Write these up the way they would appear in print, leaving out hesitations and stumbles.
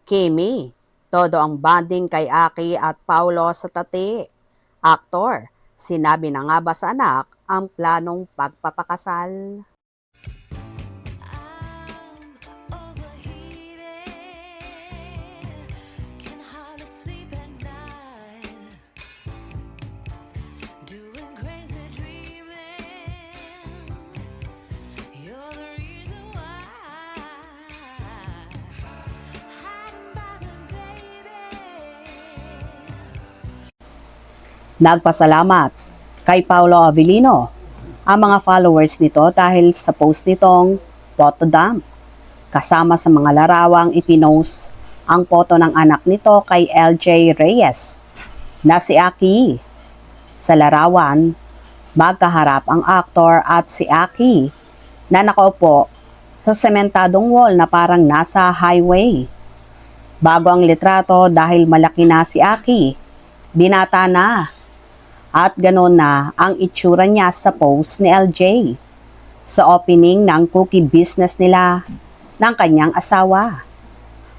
Kimi, todo ang bonding kay Aki at Paulo sa tati. Aktor, sinabi na nga ba sa anak ang planong pagpapakasal? Can hardly sleep at night, doing crazy dreaming. You're the reason why. Hiding by the baby. Nagpasalamat kay Paulo Avellino ang mga followers nito dahil sa post nitong photo dump. Kasama sa mga larawang ipinost ang foto ng anak nito kay LJ Reyes na si Aki. Sa larawan, magkaharap ang aktor at si Aki na nakaupo sa sementadong wall na parang nasa highway. Bago ang litrato dahil malaki na si Aki, binata na. At ganoon na ang itsura niya sa post ni LJ sa opening ng cookie business nila ng kanyang asawa.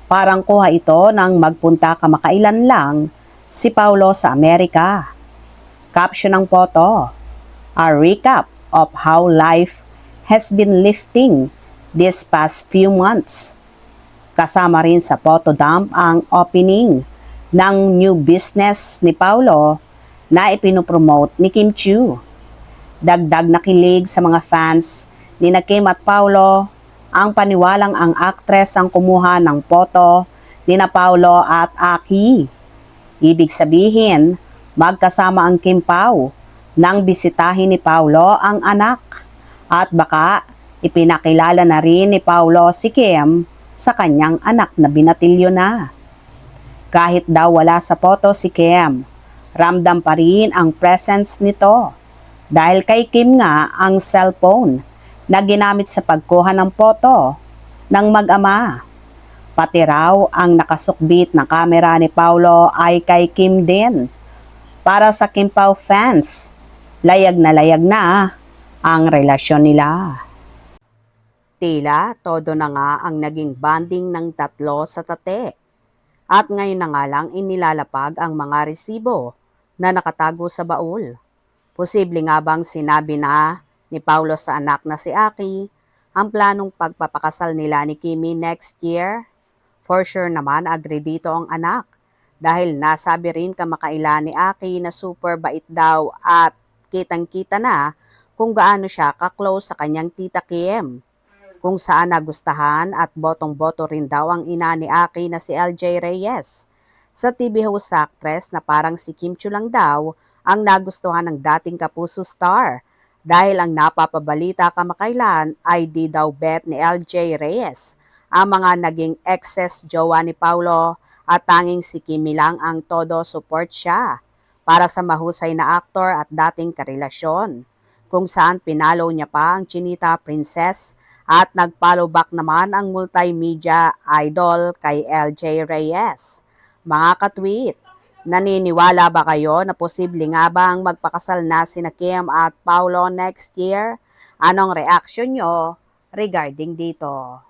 Parang kuha ito nang magpunta kamakailan lang si Paulo sa Amerika. Caption ng photo, a recap of how life has been lifting these past few months. Kasama rin sa photo dump ang opening ng new business ni Paulo na ipinopromote ni Kim Chiu. Dagdag na kilig sa mga fans ni na Kim at Paulo ang paniwalang ang aktres ang kumuha ng photo ni na Paulo at Aki. Ibig sabihin, magkasama ang Kim Pao nang bisitahin ni Paulo ang anak at baka ipinakilala na rin ni Paulo si Kim sa kanyang anak na binatilyo na. Kahit daw wala sa photo si Kim, ramdam pa rin ang presence nito dahil kay Kim nga ang cellphone na ginamit sa pagkuha ng photo ng mag-ama. Pati raw ang nakasukbit na kamera ni Paulo ay kay Kim din. Para sa Kim Pao fans, layag na ang relasyon nila. Tila todo na nga ang naging bonding ng tatlo sa tate. At ngayon na nga lang inilalapag ang mga resibo na nakatago sa baul. Posible nga bang sinabi na ni Paulo sa anak na si Aki ang planong pagpapakasal nila ni Kimi next year? For sure naman agree dito ang anak dahil nasabi rin kamakailan ni Aki na super bait daw at kitang-kita na kung gaano siya ka-close sa kanyang tita Kim. Kung saan nagustahan at botong-boto rin daw ang ina ni Aki na si LJ Reyes. Sa TV host actress na parang si Kim Chiu lang daw ang nagustuhan ng dating kapuso star dahil ang napapabalita kamakailan ay di daw bet ni LJ Reyes ang mga naging excess jowa ni Paulo at tanging si Kimi lang ang todo support siya para sa mahusay na aktor at dating karelasyon kung saan pinalo niya pa ang Chinita Princess at nag-follow back naman ang multimedia idol kay LJ Reyes. Mga katweet, naniniwala ba kayo na posible nga bang magpakasal na sina Kim at Paulo next year? Anong reaction nyo regarding dito?